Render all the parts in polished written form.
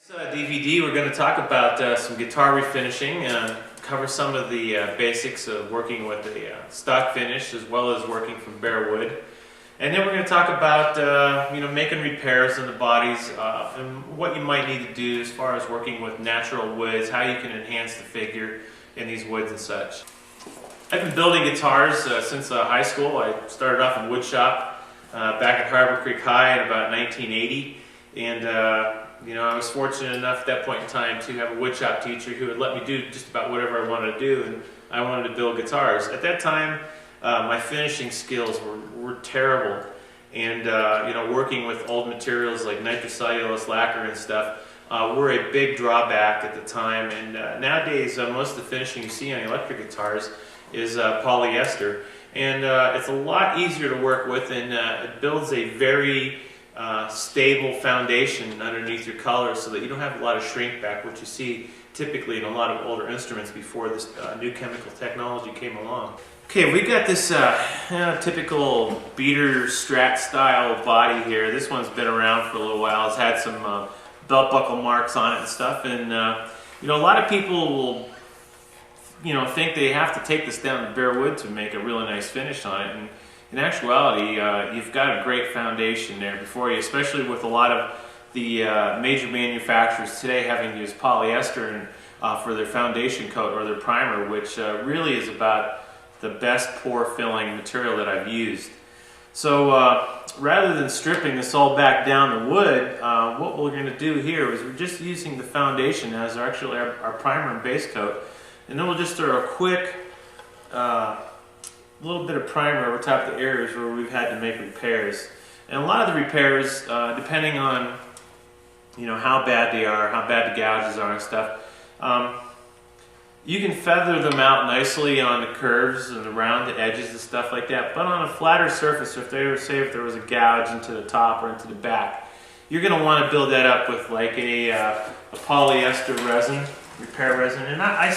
This DVD, we're going to talk about some guitar refinishing, cover some of the basics of working with a stock finish as well as working from bare wood. And then we're going to talk about making repairs on the bodies and what you might need to do as far as working with natural woods, how you can enhance the figure in these woods and such. I've been building guitars since high school. I started off in wood shop back at Harbor Creek High in about 1980, and I was fortunate enough at that point in time to have a woodshop teacher who would let me do just about whatever I wanted to do, and I wanted to build guitars. At that time, my finishing skills were terrible, and working with old materials like nitrocellulose lacquer and stuff were a big drawback at the time. And nowadays, most of the finishing you see on electric guitars is polyester, and it's a lot easier to work with, and it builds a very stable foundation underneath your color so that you don't have a lot of shrink back, which you see typically in a lot of older instruments before this new chemical technology came along. Okay, we got this typical beater Strat style body here. This one's been around for a little while. It's had some belt buckle marks on it and stuff, and a lot of people will think they have to take this down to bare wood to make a really nice finish on it. And in actuality, you've got a great foundation there before you, especially with a lot of the major manufacturers today having used polyester for their foundation coat or their primer, which really is about the best pore filling material that I've used. So rather than stripping this all back down to wood, what we're going to do here is we're just using the foundation as our primer and base coat, and then we'll just throw a quick little bit of primer over top the areas where we've had to make repairs. And a lot of the repairs, depending on how bad they are, how bad the gouges are and stuff, you can feather them out nicely on the curves and around the edges and stuff like that. But on a flatter surface, if there was a gouge into the top or into the back, you're going to want to build that up with like a polyester resin, repair resin. And I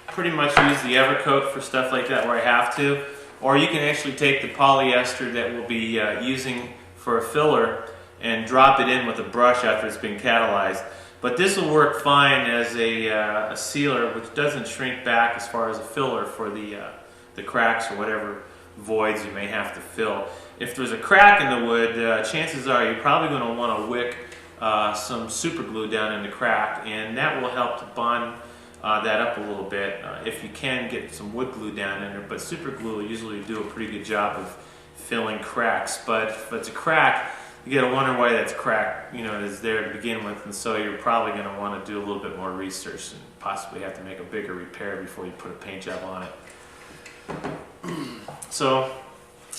pretty much use the Evercoat for stuff like that where I have to. Or you can actually take the polyester that we'll be using for a filler and drop it in with a brush after it's been catalyzed. But this will work fine as a sealer, which doesn't shrink back as far as a filler for the cracks or whatever voids you may have to fill. If there's a crack in the wood, chances are you're probably going to want to wick some super glue down in the crack, and that will help to bond that up a little bit if you can get some wood glue down in there. But super glue will usually do a pretty good job of filling cracks. But if it's a crack, you gotta wonder why that's crack, is there to begin with, and so you're probably gonna want to do a little bit more research and possibly have to make a bigger repair before you put a paint job on it. So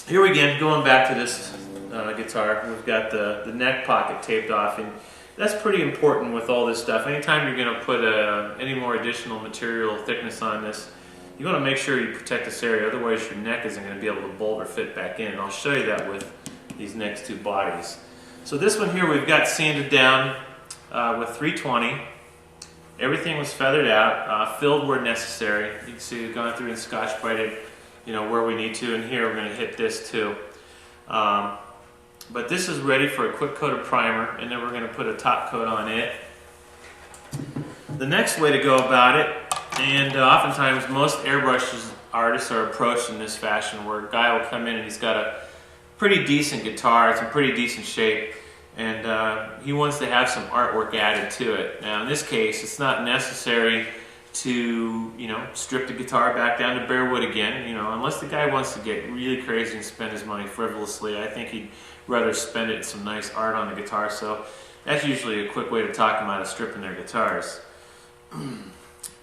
here we go, going back to this guitar. We've got the neck pocket taped off, and that's pretty important with all this stuff. Anytime you're going to put any more additional material thickness on this, you want to make sure you protect this area, otherwise your neck isn't going to be able to bolt or fit back in. And I'll show you that with these next two bodies. So this one here we've got sanded down with 320. Everything was feathered out, filled where necessary. You can see we've gone through and scotch brighted where we need to, and here we're going to hit this too. But this is ready for a quick coat of primer, and then we're going to put a top coat on it. The next way to go about it, and oftentimes most airbrush artists are approached in this fashion, where a guy will come in and he's got a pretty decent guitar, it's in pretty decent shape, and he wants to have some artwork added to it. Now in this case, it's not necessary to strip the guitar back down to bare wood again, unless the guy wants to get really crazy and spend his money frivolously. I think he'd rather spend it in some nice art on the guitar, so that's usually a quick way to talk them out of stripping their guitars.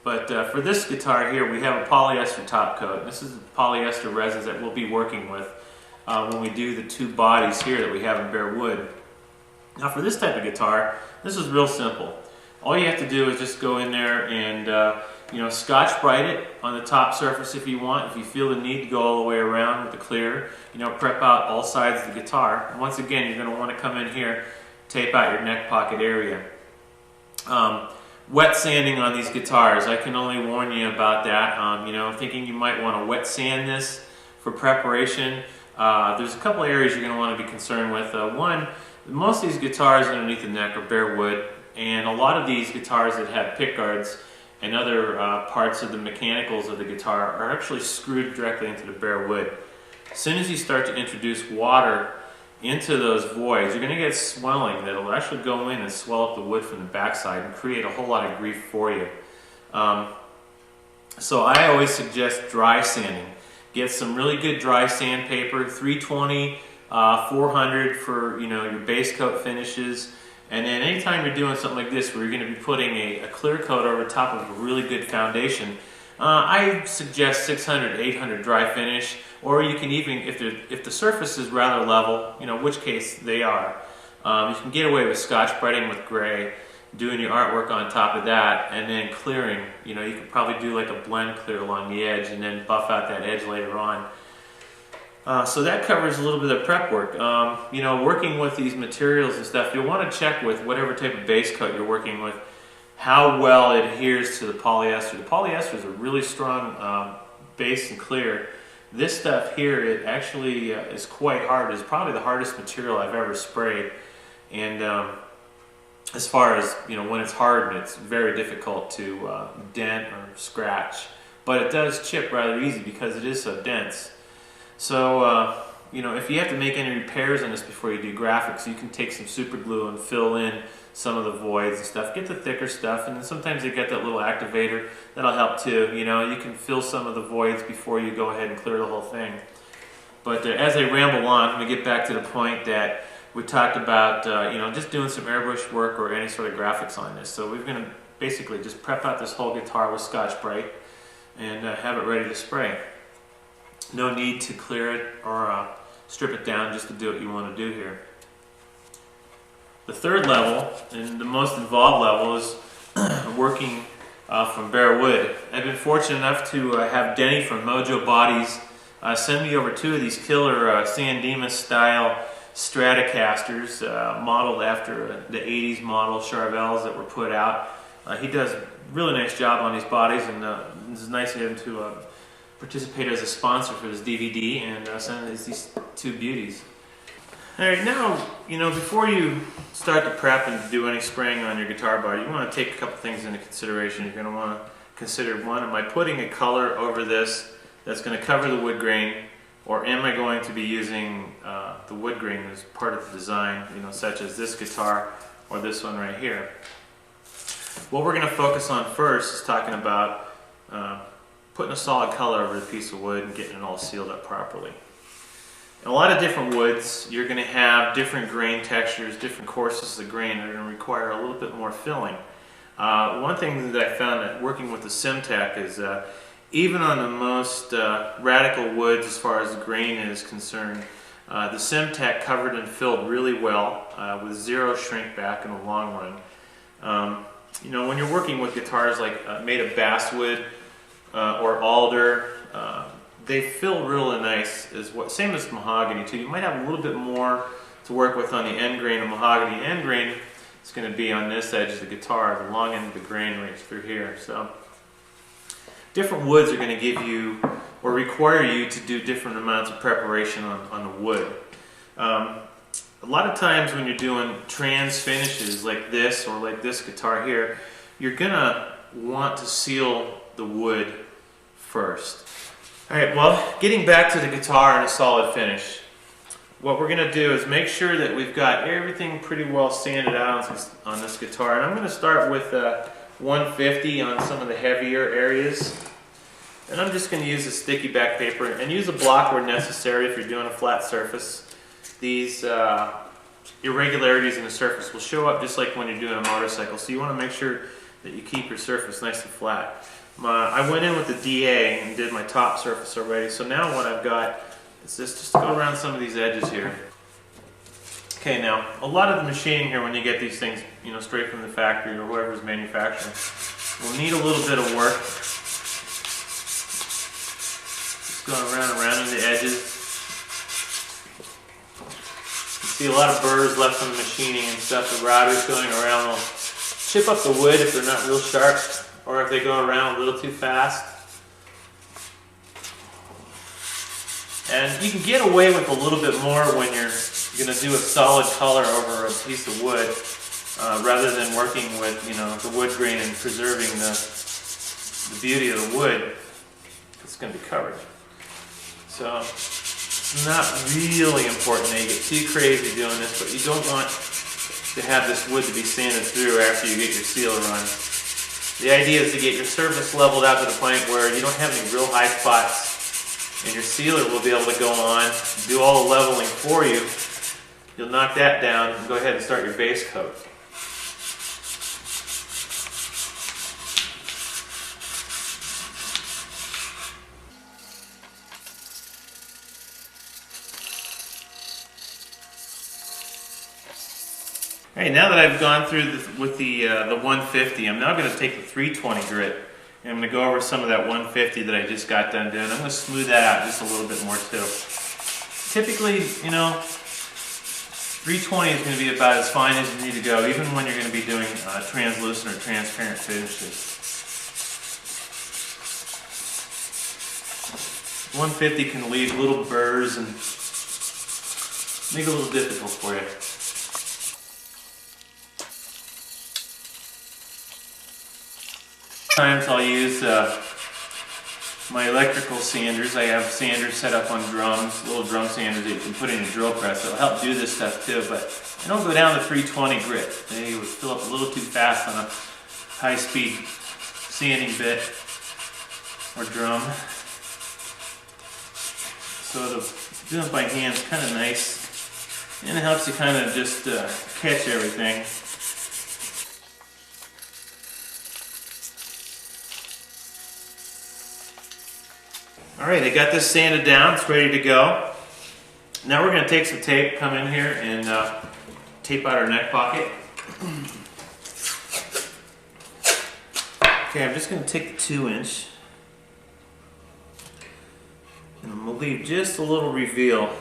But for this guitar here, we have a polyester top coat. This is the polyester resins that we'll be working with when we do the two bodies here that we have in bare wood. Now for this type of guitar, this is real simple. All you have to do is just go in there and scotch bright it on the top surface if you want. If you feel the need to go all the way around with the clear, prep out all sides of the guitar. And once again, you're going to want to come in here, tape out your neck pocket area. Wet sanding on these guitars, I can only warn you about that. Thinking you might want to wet sand this for preparation. There's a couple areas you're going to want to be concerned with. One, most of these guitars underneath the neck are bare wood. And a lot of these guitars that have pick guards and other parts of the mechanicals of the guitar are actually screwed directly into the bare wood. As soon as you start to introduce water into those voids, you're going to get swelling that'll actually go in and swell up the wood from the backside and create a whole lot of grief for you. So I always suggest dry sanding. Get some really good dry sandpaper, 320, 400 for your base coat finishes. And then anytime you're doing something like this where you're going to be putting a clear coat over top of a really good foundation, I suggest 600, 800 dry finish, or you can even, if the surface is rather level, which case they are, you can get away with Scotch-Briting with gray, doing your artwork on top of that, and then clearing. You could probably do like a blend clear along the edge and then buff out that edge later on. So that covers a little bit of prep work. Working with these materials and stuff, you'll want to check with whatever type of base coat you're working with, how well it adheres to the polyester. The polyester is a really strong base and clear. This stuff here, it actually is quite hard. It's probably the hardest material I've ever sprayed. And as far as, when it's hard, it's very difficult to dent or scratch. But it does chip rather easy because it is so dense. So, if you have to make any repairs on this before you do graphics, you can take some super glue and fill in some of the voids and stuff. Get the thicker stuff, and then sometimes they get that little activator. That'll help too. You can fill some of the voids before you go ahead and clear the whole thing. But as I ramble on, I'm going to get back to the point that we talked about, just doing some airbrush work or any sort of graphics on this. So we're going to basically just prep out this whole guitar with Scotch-Brite and have it ready to spray. No need to clear it or strip it down just to do what you want to do here. The third level, and the most involved level, is working from bare wood. I've been fortunate enough to have Denny from Mojo Bodies send me over 2 of these killer San Dimas style Stratocasters modeled after the 80s model Charvels that were put out. He does a really nice job on these bodies, and it's nice of him to participate as a sponsor for this DVD and send us these 2 beauties. Alright, now, before you start to prep and do any spraying on your guitar body, you want to take a couple things into consideration. You're going to want to consider, one, am I putting a color over this that's going to cover the wood grain, or am I going to be using the wood grain as part of the design, such as this guitar or this one right here. What we're going to focus on first is talking about putting a solid color over the piece of wood and getting it all sealed up properly. In a lot of different woods, you're going to have different grain textures, different coarseness of the grain that are going to require a little bit more filling. One thing that I found that working with the Simtech is even on the most radical woods as far as the grain is concerned, the Simtech covered and filled really well with 0 shrink back in the long run. When you're working with guitars like made of basswood or alder, they fill really nice. Same as mahogany too. You might have a little bit more to work with on the end grain of mahogany. End grain is going to be on this edge of the guitar, the long end of the grain right through here. So different woods are going to give you or require you to do different amounts of preparation on the wood. A lot of times when you're doing trans finishes like this or like this guitar here, you're going to want to seal the wood first. Alright, well, getting back to the guitar and a solid finish, what we're going to do is make sure that we've got everything pretty well sanded out on this guitar. And I'm going to start with 150 on some of the heavier areas. And I'm just going to use a sticky back paper and use a block where necessary if you're doing a flat surface. These irregularities in the surface will show up just like when you're doing a motorcycle. So you want to make sure that you keep your surface nice and flat. I went in with the DA and did my top surface already, so now what I've got is just to go around some of these edges here. Okay, now a lot of the machining here, when you get these things straight from the factory or whoever's manufacturing, will need a little bit of work. Just going around the edges. You see a lot of burrs left from the machining and stuff. The routers going around will chip up the wood if they're not real sharp, or if they go around a little too fast. And you can get away with a little bit more when you're going to do a solid color over a piece of wood. rather than working with, you know, the wood grain and preserving the beauty of the wood. It's going to be covered. So it's not really important that you get too crazy doing this, but you don't want to have this wood to be sanded through after you get your sealer on. The idea is to get your surface leveled out to the point where you don't have any real high spots, and your sealer will be able to go on, do all the leveling for you. You'll knock that down and go ahead and start your base coat. Alright, now that I've gone through with the 150, I'm now going to take the 320 grit and I'm going to go over some of that 150 that I just got done doing. I'm going to smooth that out just a little bit more too. Typically, you know, 320 is going to be about as fine as you need to go, even when you're going to be doing translucent or transparent finishes. 150 can leave little burrs and make it a little difficult for you. Sometimes I'll use my electrical sanders. I have sanders set up on drums, little drum sanders that you can put in your drill press. It'll help do this stuff too, but I don't go down the 320 grit. They would fill up a little too fast on a high-speed sanding bit or drum. So doing it by hand is kind of nice, and it helps you kind of just catch everything. Alright, I got this sanded down, it's ready to go. Now we're going to take some tape, come in here and tape out our neck pocket. Okay, I'm just going to take the 2-inch and I'm going to leave just a little reveal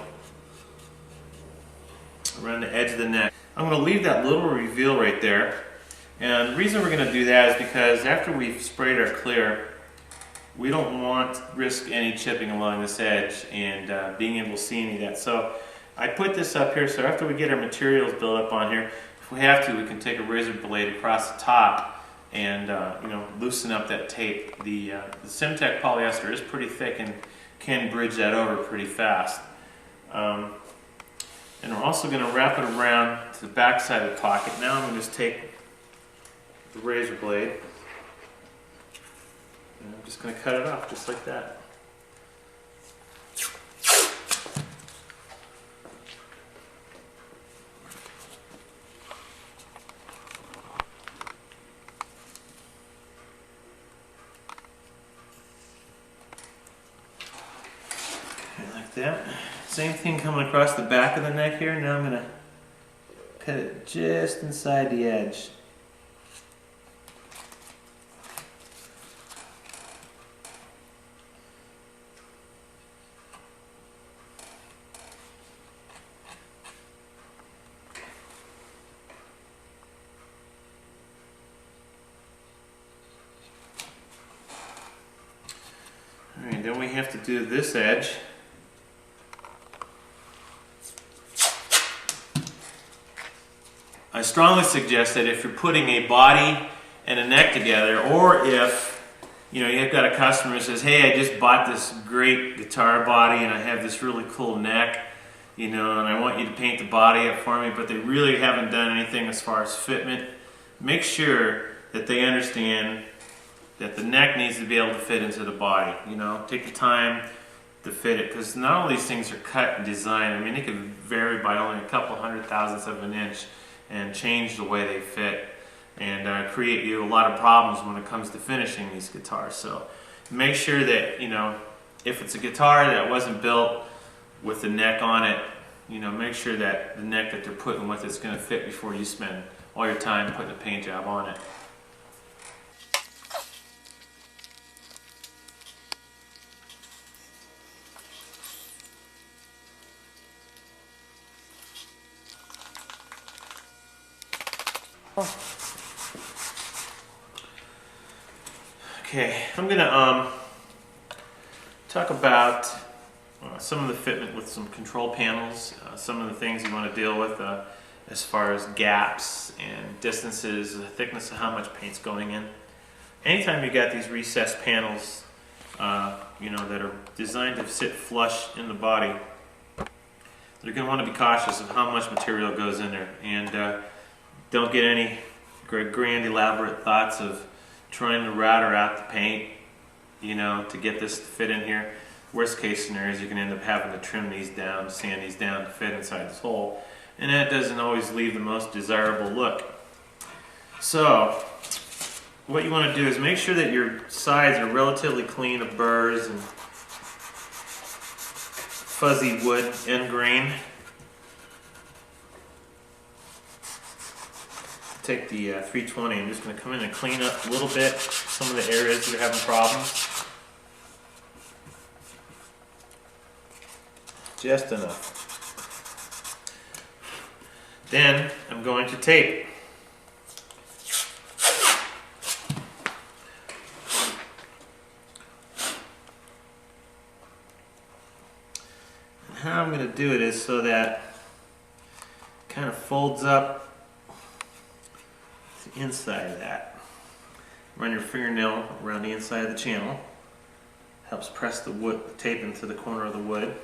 around the edge of the neck. I'm going to leave that little reveal right there, and the reason we're going to do that is because after we've sprayed our clear, we don't want to risk any chipping along this edge and being able to see any of that. So I put this up here so after we get our materials built up on here, if we have to, we can take a razor blade across the top and you know, loosen up that tape. The Simtech polyester is pretty thick and can bridge that over pretty fast. And we're also going to wrap it around to the back side of the pocket. Now I'm going to just take the razor blade. And I'm just going to cut it off just like that. Okay, like that. Same thing coming across the back of the neck here. Now I'm going to cut it just inside the edge. Alright, then we have to do this edge. I strongly suggest that if you're putting a body and a neck together, or if you know you've got a customer who says, "Hey, I just bought this great guitar body and I have this really cool neck, you know, and I want you to paint the body up for me," but they really haven't done anything as far as fitment. Make sure that they understand that the neck needs to be able to fit into the body. You know, take the time to fit it, because not all these things are cut and designed. I mean, they can vary by only a couple hundred thousandths of an inch and change the way they fit and create you a lot of problems when it comes to finishing these guitars. So make sure that, you know, if it's a guitar that wasn't built with the neck on it, you know, make sure that the neck that they're putting with it's going to fit before you spend all your time putting a paint job on it. Okay, I'm going to talk about some of the fitment with some control panels, some of the things you want to deal with as far as gaps and distances, the thickness of how much paint's going in. Anytime you got these recessed panels, that are designed to sit flush in the body, you're going to want to be cautious of how much material goes in there, and don't get any grand elaborate thoughts of trying to router out the paint, to get this to fit in here. Worst case scenario is you can end up having to trim these down, sand these down to fit inside this hole, and that doesn't always leave the most desirable look. So what you want to do is make sure that your sides are relatively clean of burrs and fuzzy wood end grain. Take the 320, I'm just going to come in and clean up a little bit some of the areas that are having problems. Just enough. Then I'm going to tape. And how I'm going to do it is so that it kind of folds up the inside of that. Run your fingernail around the inside of the channel. Helps press the wood, the tape into the corner of the wood.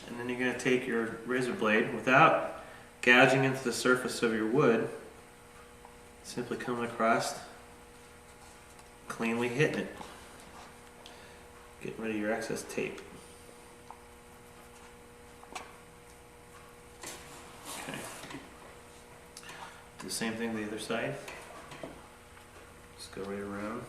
And then you're going to take your razor blade, without gouging into the surface of your wood, simply coming across, cleanly hitting it. Getting rid of your excess tape. Okay. Do the same thing the other side. Just go right around.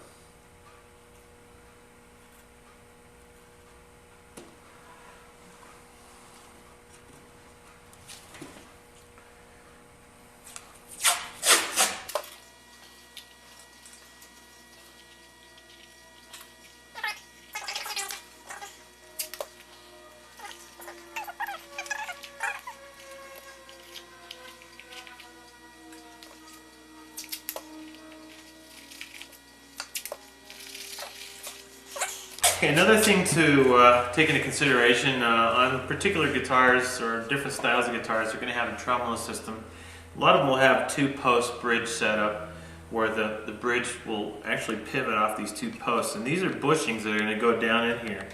Okay, another thing to take into consideration on particular guitars or different styles of guitars you're going to have a tremolo system. A lot of them will have two-post bridge setup where the bridge will actually pivot off these two posts, and these are bushings that are going to go down in here.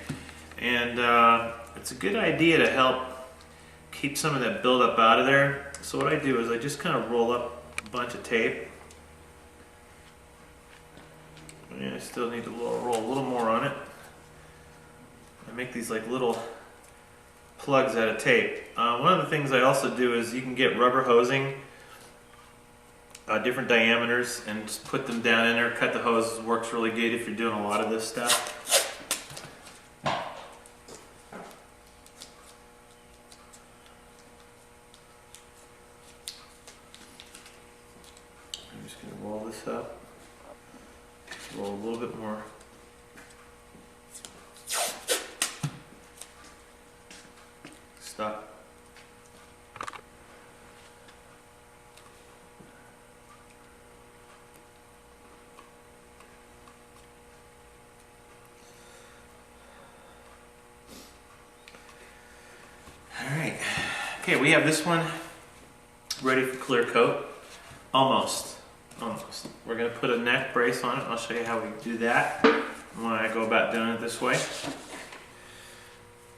And it's a good idea to help keep some of that buildup out of there. So what I do is I just kind of roll up a bunch of tape. And I still need to roll a little more on it. I make these like little plugs out of tape. One of the things I also do is you can get rubber hosing, different diameters, and just put them down in there. Cut the hose works really good if you're doing a lot of this stuff. I'm just going to roll this up. Roll a little bit more. Stop. Alright. Okay, we have this one ready for clear coat. Almost. We're going to put a neck brace on it. I'll show you how we do that when I go about doing it this way.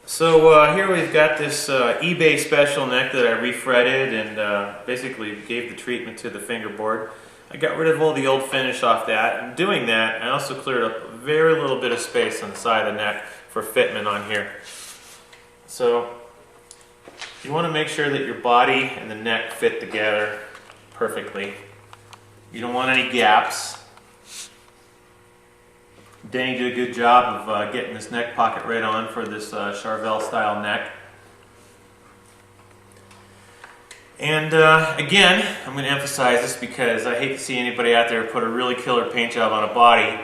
So here we've got this eBay special neck that I refretted and basically gave the treatment to the fingerboard. I got rid of all the old finish off that, and doing that I also cleared up a very little bit of space on the side of the neck for fitment on here. So you want to make sure that your body and the neck fit together perfectly. You don't want any gaps. Danny did a good job of getting this neck pocket right on for this Charvel style neck. And again, I'm going to emphasize this because I hate to see anybody out there put a really killer paint job on a body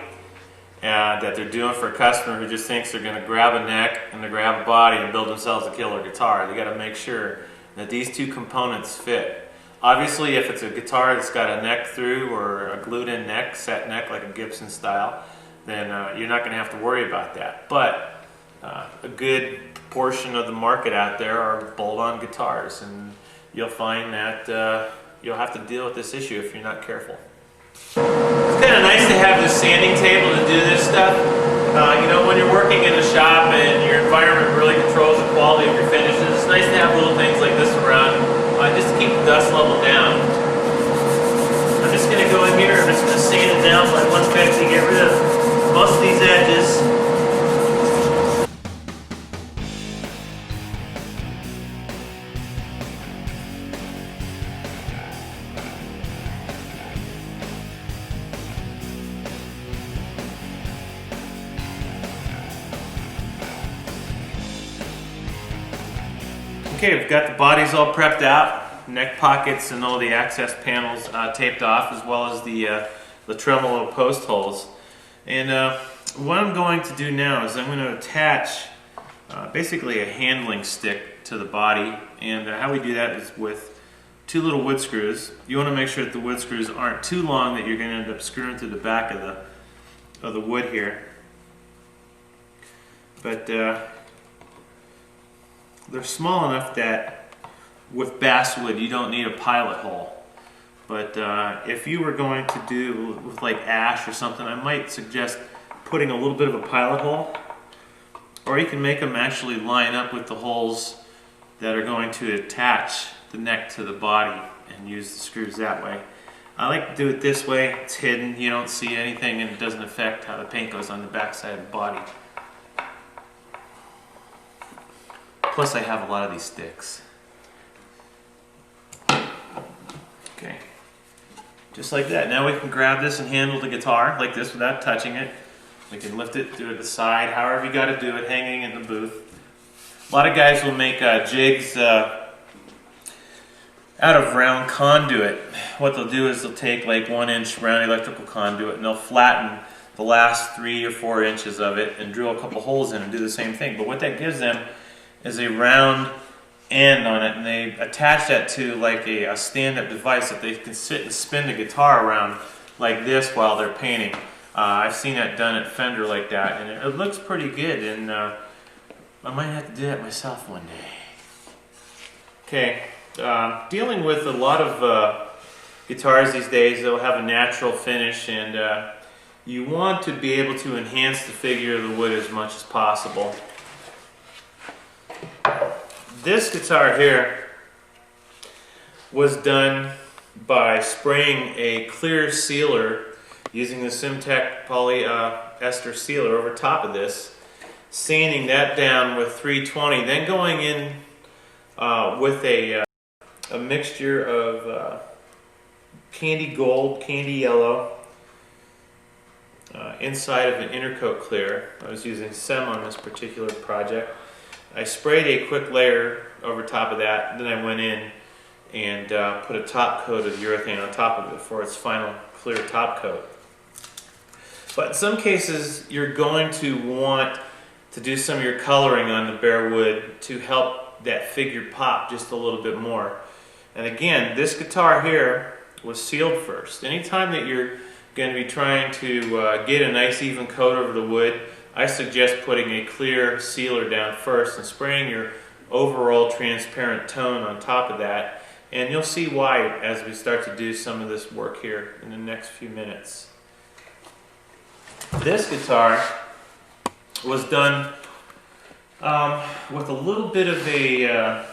that they're doing for a customer who just thinks they're going to grab a neck and to grab a body and build themselves a killer guitar. They got to make sure that these two components fit. Obviously, if it's a guitar that's got a neck through or a glued-in neck, set neck like a Gibson style, then you're not going to have to worry about that. But a good portion of the market out there are bolt-on guitars, and you'll find that you'll have to deal with this issue if you're not careful. It's kind of nice to have this sanding table to do this stuff. You know, when you're working in a shop and your environment really controls the quality of your finishes, it's nice to have little things like this around just to keep the dust level down. I'm just going to go in here, I'm just going to sand it down by one peck to get rid of most of these edges. Okay, we've got the bodies all prepped out, neck pockets and all the access panels taped off, as well as the tremolo post holes. And what I'm going to do now is I'm going to attach basically a handling stick to the body. And how we do that is with two little wood screws. You want to make sure that the wood screws aren't too long that you're going to end up screwing through the back of the wood here. But they're small enough that with basswood you don't need a pilot hole. But if you were going to do with like ash or something, I might suggest putting a little bit of a pilot hole. Or you can make them actually line up with the holes that are going to attach the neck to the body and use the screws that way. I like to do it this way. It's hidden, you don't see anything, and it doesn't affect how the paint goes on the back side of the body. Plus I have a lot of these sticks. Okay, just like that. Now we can grab this and handle the guitar like this without touching it. We can lift it, do it to the side, however you got to do it, hanging in the booth. A lot of guys will make jigs out of round conduit. What they'll do is they'll take like 1-inch round electrical conduit and they'll flatten the last 3 or 4 inches of it and drill a couple holes in and do the same thing. But what that gives them is a round end on it, and they attach that to like a stand-up device that they can sit and spin the guitar around like this while they're painting. I've seen that done at Fender like that, and it looks pretty good, and I might have to do that myself one day. Okay, dealing with a lot of guitars these days, they'll have a natural finish, and you want to be able to enhance the figure of the wood as much as possible. This guitar here was done by spraying a clear sealer using the Simtech polyester sealer over top of this, sanding that down with 320, then going in with a mixture of candy gold, candy yellow, inside of an intercoat clear. I was using SEM on this particular project. I sprayed a quick layer over top of that, then I went in and put a top coat of urethane on top of it for its final clear top coat. But in some cases you're going to want to do some of your coloring on the bare wood to help that figure pop just a little bit more. And again, this guitar here was sealed first. Anytime that you're going to be trying to get a nice even coat over the wood, I suggest putting a clear sealer down first and spraying your overall transparent tone on top of that. And you'll see why as we start to do some of this work here in the next few minutes. This guitar was done with a little bit of a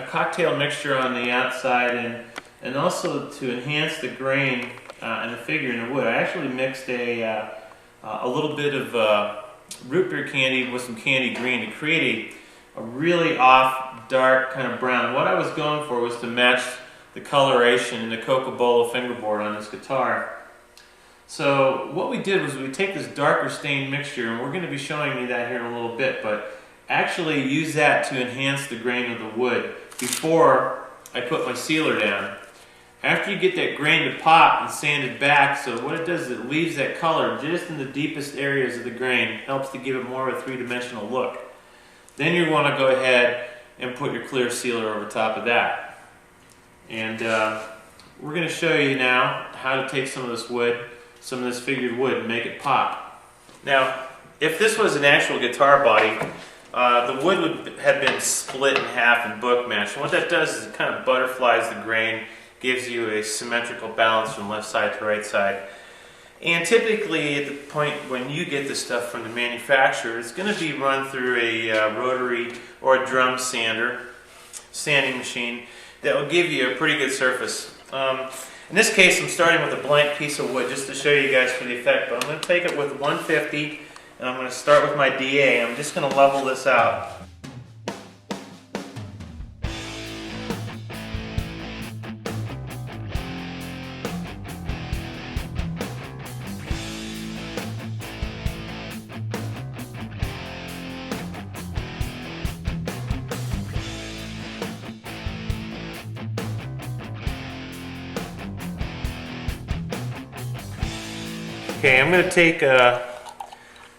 cocktail mixture on the outside, and also to enhance the grain and the figure in the wood. I actually mixed a little bit of root beer candy with some candy green to create a really off, dark kind of brown. What I was going for was to match the coloration in the Coca-Cola fingerboard on this guitar. So what we did was we take this darker stained mixture, and we're going to be showing you that here in a little bit, but actually use that to enhance the grain of the wood before I put my sealer down. After you get that grain to pop and sand it back, so what it does is it leaves that color just in the deepest areas of the grain, helps to give it more of a three-dimensional look. Then you want to go ahead and put your clear sealer over top of that. And we're going to show you now how to take some of this wood, some of this figured wood, and make it pop. Now, if this was an actual guitar body, the wood had been split in half and book matched. And what that does is it kind of butterflies the grain, gives you a symmetrical balance from left side to right side. And typically at the point when you get this stuff from the manufacturer, it's going to be run through a rotary or a drum sanding machine that will give you a pretty good surface. In this case, I'm starting with a blank piece of wood just to show you guys for the effect, but I'm going to take it with 150 and I'm going to start with my DA. I'm just going to level this out. Okay, I'm going to take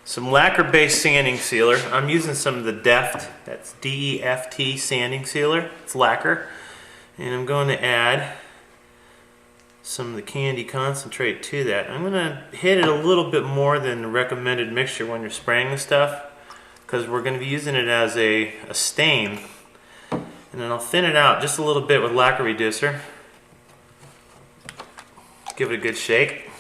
some lacquer-based sanding sealer. I'm using some of the Deft, that's D-E-F-T sanding sealer. It's lacquer. And I'm going to add some of the candy concentrate to that. I'm going to hit it a little bit more than the recommended mixture when you're spraying the stuff, because we're going to be using it as a stain. And then I'll thin it out just a little bit with lacquer reducer. Give it a good shake.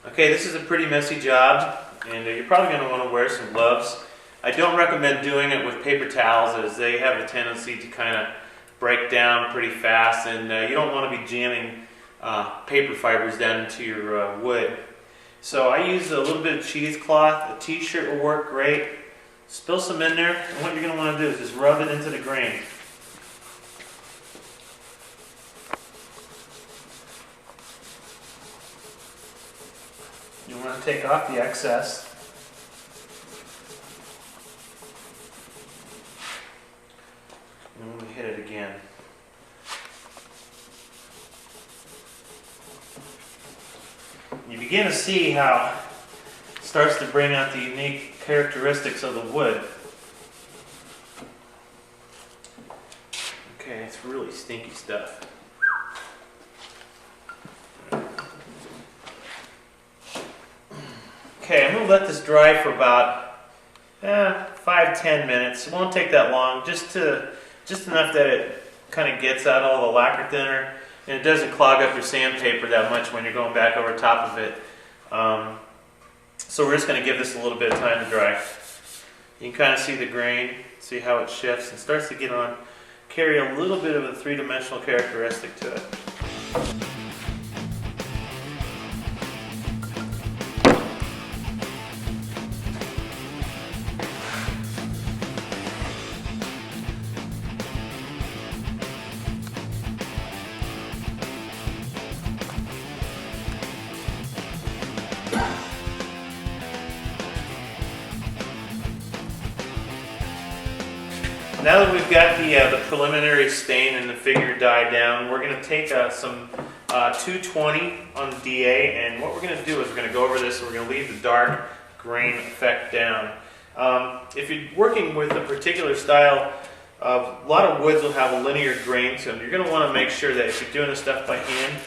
Okay, this is a pretty messy job, and you're probably going to want to wear some gloves. I don't recommend doing it with paper towels, as they have a tendency to kind of break down pretty fast, and you don't want to be jamming paper fibers down into your wood. So I use a little bit of cheesecloth. A t-shirt will work great. Spill some in there, and what you're going to want to do is just rub it into the grain. You want to take off the excess. And we'll hit it again. You begin to see how it starts to bring out the unique characteristics of the wood. Okay, it's really stinky stuff. Okay, I'm going to let this dry for about 5-10 minutes. It won't take that long, just enough that it kind of gets out all the lacquer thinner, and it doesn't clog up your sandpaper that much when you're going back over top of it. So we're just going to give this a little bit of time to dry. You can kind of see the grain, see how it shifts and starts to carry a little bit of a three-dimensional characteristic to it. Now that we've got the preliminary stain and the figure dye down, we're going to take some 220 on the DA, and what we're going to do is we're going to go over this and we're going to leave the dark grain effect down. If you're working with a particular style, a lot of woods will have a linear grain to them. You're going to want to make sure that if you're doing this stuff by hand,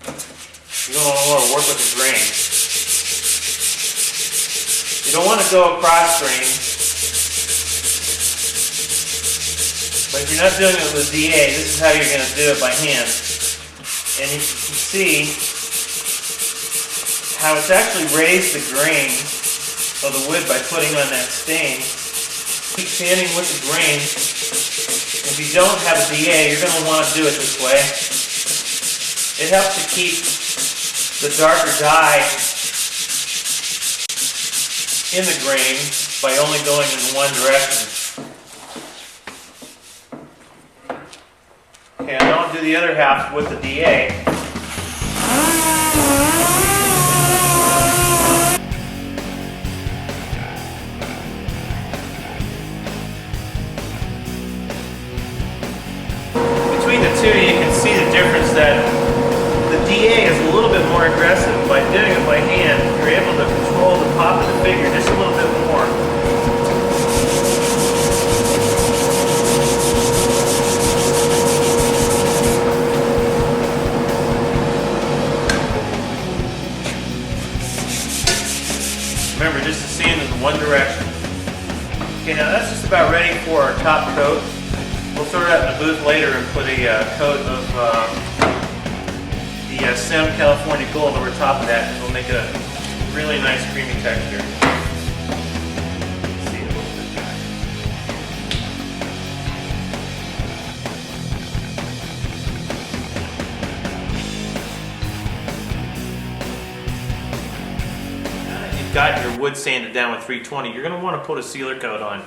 you're going to want to work with the grain. You don't want to go across grain. But if you're not doing it with DA, this is how you're going to do it by hand. And you can see how it's actually raised the grain of the wood by putting on that stain. Keep sanding with the grain. If you don't have a DA, you're going to want to do it this way. It helps to keep the darker dye in the grain by only going in one direction. Okay, now I'll do the other half with the DA. Between the two, you can see the difference that the DA is a little bit more aggressive. By doing it by hand, you're able to control the pop of the figure just a little bit more. Remember, just direction. Okay, now that's just about ready for our top coat. We'll throw it out in the booth later and put a coat of the Sim California Gold over top of that, and we'll make a really nice creamy texture. Let's see a little bit back. Now that you've got your wood sanded down with 320, you're going to want to put a sealer coat on.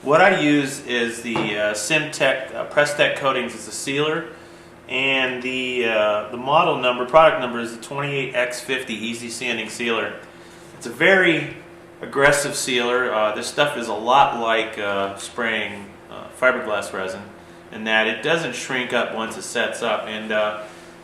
What I use is the SimTech Press Tech Coatings as a sealer, and the model number, product number, is the 28X50 Easy Sanding Sealer. It's a very aggressive sealer. This stuff is a lot like spraying fiberglass resin in that it doesn't shrink up once it sets up, and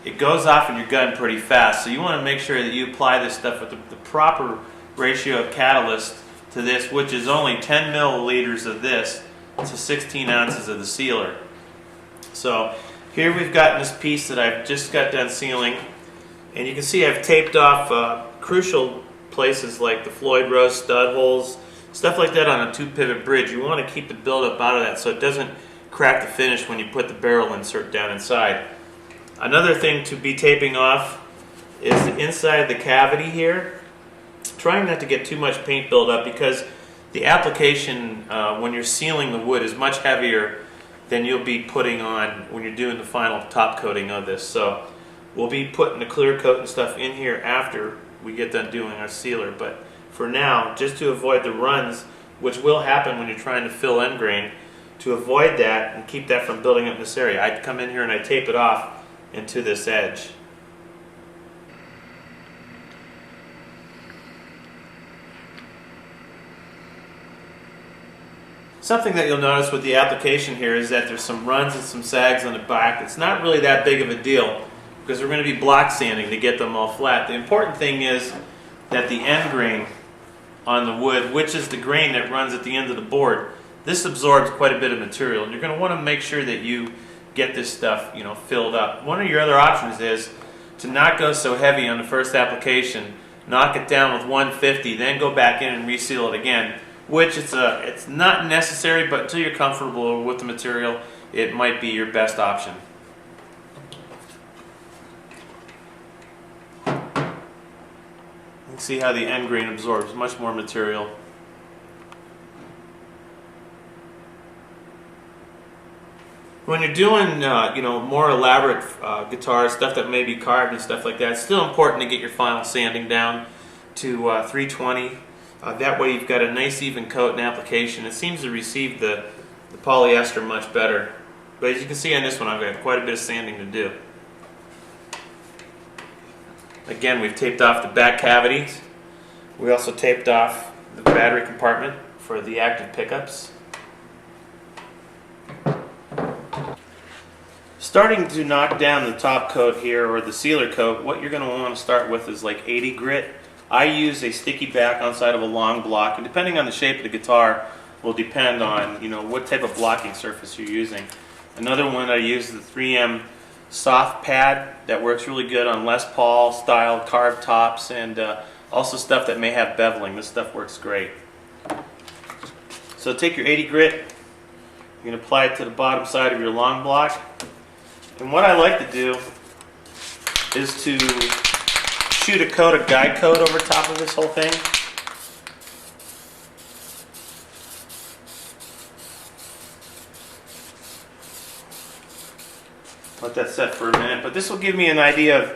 it goes off in your gun pretty fast. So you want to make sure that you apply this stuff with the proper ratio of catalyst to this, which is only 10 milliliters of this to 16 ounces of the sealer. So here we've got this piece that I've just got done sealing, and you can see I've taped off crucial places like the Floyd Rose stud holes, stuff like that on a 2-pivot bridge. You want to keep the buildup out of that so it doesn't crack the finish when you put the barrel insert down inside. Another thing to be taping off is the inside of the cavity here. Trying not to get too much paint buildup, because the application when you're sealing the wood is much heavier than you'll be putting on when you're doing the final top coating of this. So we'll be putting the clear coat and stuff in here after we get done doing our sealer. But for now, just to avoid the runs, which will happen when you're trying to fill end grain, to avoid that and keep that from building up in this area, I'd come in here and I tape it off into this edge. Something that you'll notice with the application here is that there's some runs and some sags on the back. It's not really that big of a deal because we're going to be block sanding to get them all flat. The important thing is that the end grain on the wood, which is the grain that runs at the end of the board, this absorbs quite a bit of material, and you're going to want to make sure that you get this stuff, filled up. One of your other options is to not go so heavy on the first application, knock it down with 150, then go back in and reseal it again. Which it's not necessary, but until you're comfortable with the material, it might be your best option. You can see how the end grain absorbs much more material. When you're doing more elaborate guitars, stuff that may be carved and stuff like that, it's still important to get your final sanding down to 320. That way you've got a nice even coat and application. It seems to receive the polyester much better. But as you can see on this one, I've got quite a bit of sanding to do. Again, we've taped off the back cavities. We also taped off the battery compartment for the active pickups. Starting to knock down the top coat here, or the sealer coat, what you're going to want to start with is like 80 grit. I use a sticky back on side of a long block, and depending on the shape of the guitar will depend on what type of blocking surface you're using. Another one I use is the 3M soft pad that works really good on Les Paul style carved tops, and also stuff that may have beveling. This stuff works great. So take your 80 grit, you can apply it to the bottom side of your long block, and what I like to do is to shoot a coat of guide coat over top of this whole thing. Let that set for a minute, but this will give me an idea of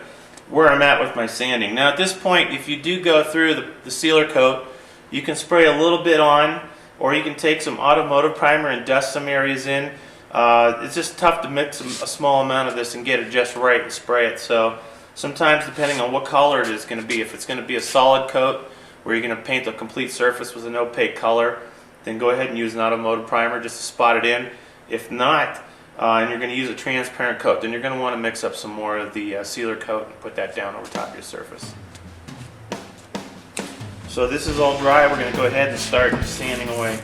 where I'm at with my sanding. Now at this point, if you do go through the sealer coat, you can spray a little bit on, or you can take some automotive primer and dust some areas in. It's just tough to mix a small amount of this and get it just right and spray it. So sometimes, depending on what color it is going to be, if it's going to be a solid coat where you're going to paint the complete surface with an opaque color, then go ahead and use an automotive primer just to spot it in. If not, and you're going to use a transparent coat, then you're going to want to mix up some more of the sealer coat and put that down over top of your surface. So this is all dry. We're going to go ahead and start sanding away.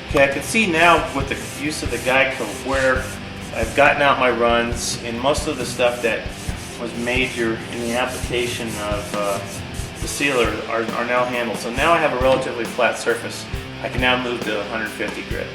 Okay, I can see now with the use of the guide coat where I've gotten out my runs, and most of the stuff that was major in the application of the sealer are now handled. So now I have a relatively flat surface. I can now move to 150 grit.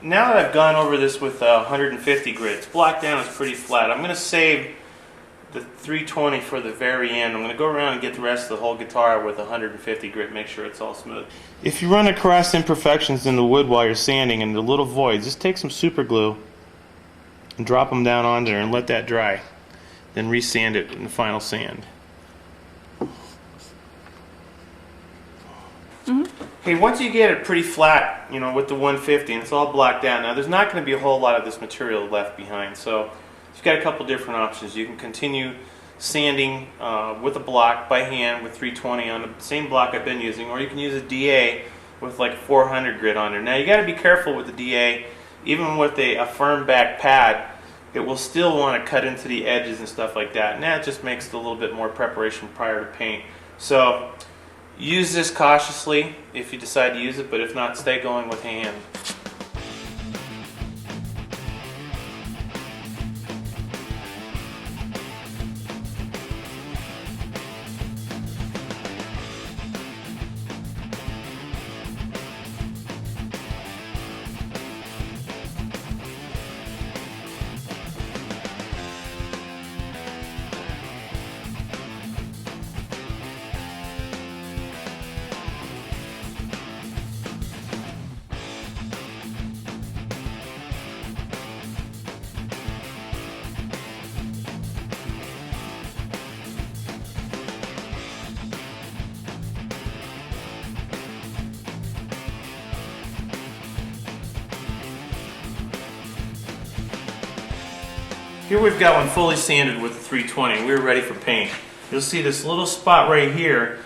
Now that I've gone over this with 150 grit, it's blocked down, it's pretty flat. I'm going to save the 320 for the very end. I'm going to go around and get the rest of the whole guitar with 150 grit, make sure it's all smooth. If you run across imperfections in the wood while you're sanding and the little voids, just take some super glue and drop them down on there and let that dry. Then re-sand it in the final sand. Okay, once you get it pretty flat, you know, with the 150 and it's all blocked out, now there's not going to be a whole lot of this material left behind. So you've got a couple different options. You can continue sanding with a block by hand with 320 on the same block I've been using, or you can use a DA with like 400 grit on there. Now you got to be careful with the DA. Even with a firm back pad, it will still want to cut into the edges and stuff like that, and that just makes it a little bit more preparation prior to paint. So use this cautiously if you decide to use it, but if not, stay going with hand. Here we've got one fully sanded with the 320. We're ready for paint. You'll see this little spot right here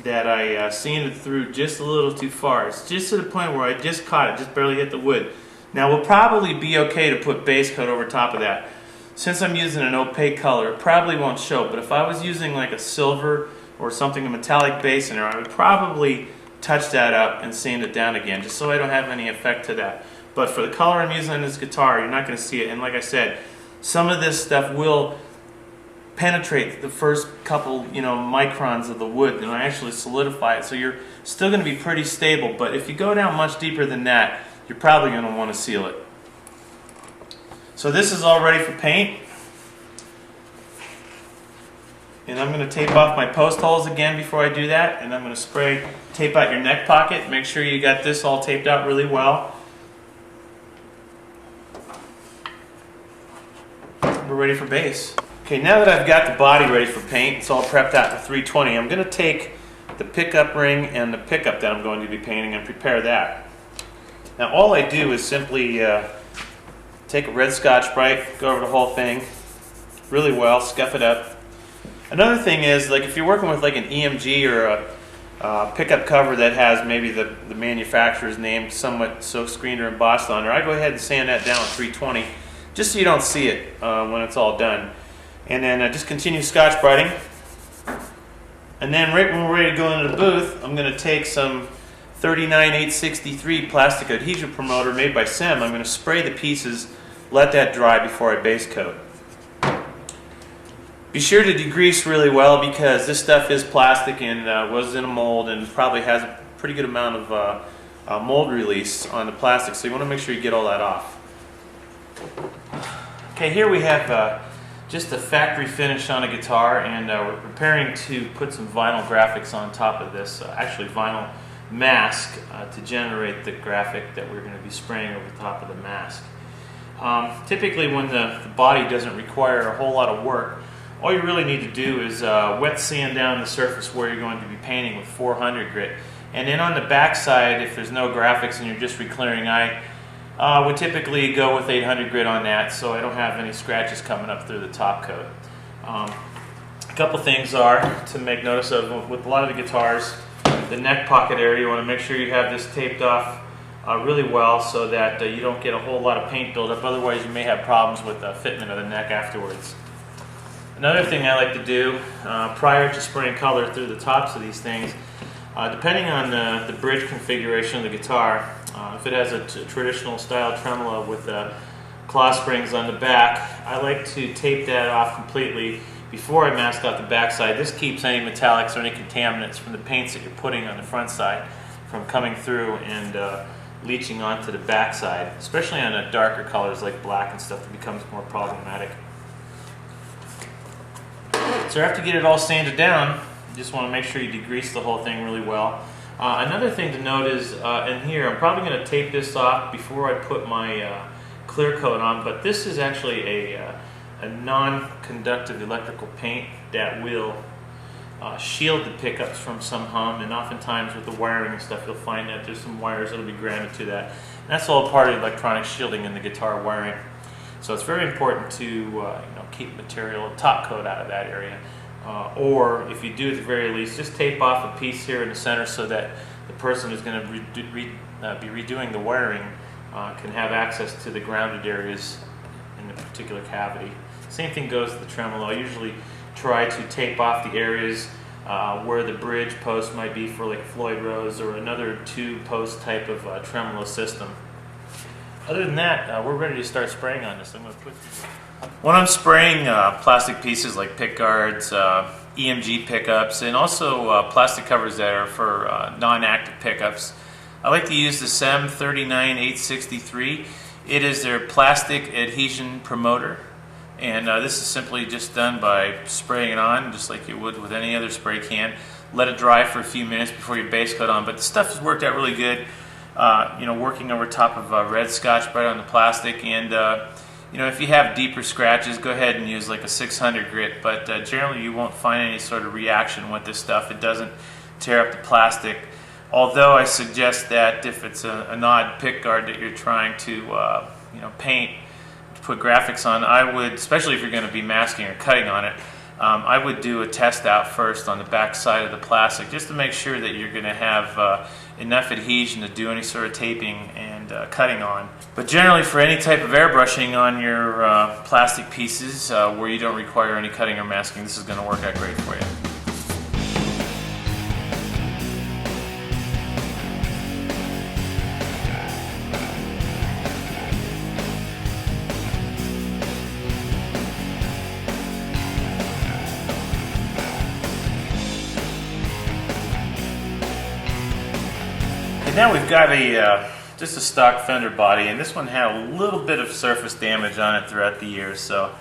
that I sanded through just a little too far. It's just to the point where I just caught it, just barely hit the wood. Now we'll probably be okay to put base coat over top of that. Since I'm using an opaque color, it probably won't show, but if I was using like a silver or something, a metallic base in there, I would probably touch that up and sand it down again, just so I don't have any effect to that. But for the color I'm using on this guitar, you're not going to see it, and like I said, some of this stuff will penetrate the first couple, microns of the wood and actually solidify it. So you're still going to be pretty stable, but if you go down much deeper than that, you're probably going to want to seal it. So this is all ready for paint. And I'm going to tape off my post holes again before I do that, and I'm going to tape out your neck pocket. Make sure you got this all taped out really well. We're ready for base. Okay, now that I've got the body ready for paint, it's all prepped out to 320, I'm going to take the pickup ring and the pickup that I'm going to be painting and prepare that. Now all I do is simply take a red Scotch-Brite, go over the whole thing really well, scuff it up. Another thing is, like if you're working with like an EMG or a pickup cover that has maybe the manufacturer's name somewhat silk screened or embossed on there, I go ahead and sand that down at 320 just so you don't see it when it's all done. And then just continue Scotch-Briting. And then right when we're ready to go into the booth, I'm going to take some 39863 plastic adhesion promoter made by Sim. I'm going to spray the pieces, let that dry before I base coat. Be sure to degrease really well because this stuff is plastic and was in a mold and probably has a pretty good amount of mold release on the plastic, so you want to make sure you get all that off. Okay, here we have just a factory finish on a guitar, and we're preparing to put some vinyl graphics on top of this, actually vinyl mask to generate the graphic that we're going to be spraying over the top of the mask. Typically when the body doesn't require a whole lot of work, all you really need to do is wet sand down the surface where you're going to be painting with 400 grit. And then on the back side, if there's no graphics and you're just reclearing, I would typically go with 800 grit on that so I don't have any scratches coming up through the top coat. A couple things are to make notice of with a lot of the guitars. The neck pocket area, you want to make sure you have this taped off really well so that you don't get a whole lot of paint buildup. Otherwise you may have problems with the fitment of the neck afterwards. Another thing I like to do prior to spraying color through the tops of these things, depending on the bridge configuration of the guitar, if it has a traditional style tremolo with claw springs on the back, I like to tape that off completely before I mask out the back side. This keeps any metallics or any contaminants from the paints that you're putting on the front side from coming through and leaching onto the back side, especially on the darker colors like black and stuff that becomes more problematic. So after you get it all sanded down, you just want to make sure you degrease the whole thing really well. Another thing to note is in here, I'm probably going to tape this off before I put my clear coat on, but this is actually a non-conductive electrical paint that will shield the pickups from some hum, and oftentimes with the wiring and stuff you'll find that there's some wires that will be grounded to that. And that's all part of electronic shielding in the guitar wiring. So it's very important to keep material, top coat out of that area. Or if you do at the very least, just tape off a piece here in the center so that the person who's going to be redoing the wiring can have access to the grounded areas in the particular cavity. Same thing goes to the tremolo. I usually try to tape off the areas where the bridge post might be for like Floyd Rose or another two-post type of tremolo system. Other than that, we're ready to start spraying on this. When I'm spraying plastic pieces like pick guards, EMG pickups, and also plastic covers that are for non-active pickups, I like to use the SEM 39863. It is their plastic adhesion promoter, and this is simply just done by spraying it on just like you would with any other spray can. Let it dry for a few minutes before you base coat on, but the stuff has worked out really good. Working over top of red Scotch Brite on the plastic, and if you have deeper scratches, go ahead and use like a 600 grit, but generally you won't find any sort of reaction with this stuff. It doesn't tear up the plastic, although I suggest that if it's an odd pick guard that you're trying to paint, to put graphics on, I would, especially if you're going to be masking or cutting on it, I would do a test out first on the back side of the plastic just to make sure that you're going to have enough adhesion to do any sort of taping and cutting on. But generally for any type of airbrushing on your plastic pieces where you don't require any cutting or masking, this is going to work out great for you. And now we've got just a stock fender body, and this one had a little bit of surface damage on it throughout the years. So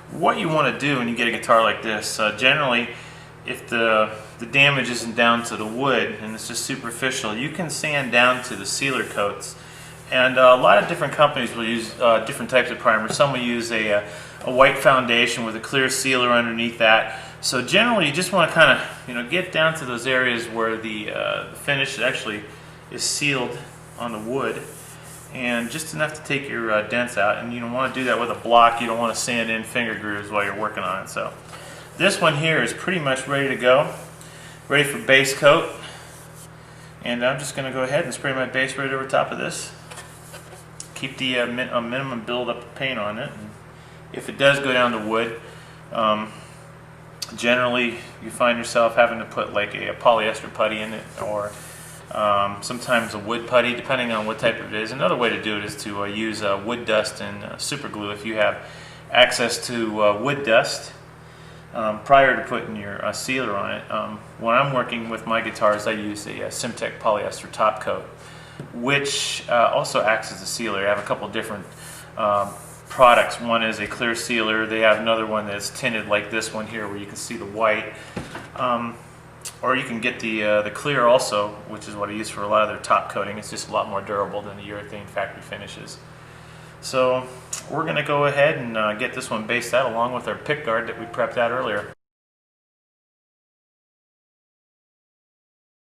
what you want to do when you get a guitar like this, generally if the damage isn't down to the wood and it's just superficial, you can sand down to the sealer coats. And a lot of different companies will use different types of primers. Some will use a white foundation with a clear sealer underneath that. So generally you just want to kind of get down to those areas where the finish actually is sealed on the wood, and just enough to take your dents out. And you don't want to do that with a block. You don't want to sand in finger grooves while you're working on it. So this one here is pretty much ready to go, ready for base coat, and I'm just going to go ahead and spray my base right over top of this. Keep the a minimum build-up of paint on it. And if it does go down to wood, generally you find yourself having to put like a polyester putty in it, or sometimes a wood putty, depending on what type of it is. Another way to do it is to use wood dust and super glue if you have access to wood dust prior to putting your sealer on it. When I'm working with my guitars, I use a Simtech Polyester Top Coat, which also acts as a sealer. I have a couple different products. One is a clear sealer. They have another one that's tinted like this one here, where you can see the white. Or you can get the clear also, which is what I use for a lot of their top coating. It's just a lot more durable than the urethane factory finishes. So we're going to go ahead and get this one based out along with our pick guard that we prepped out earlier.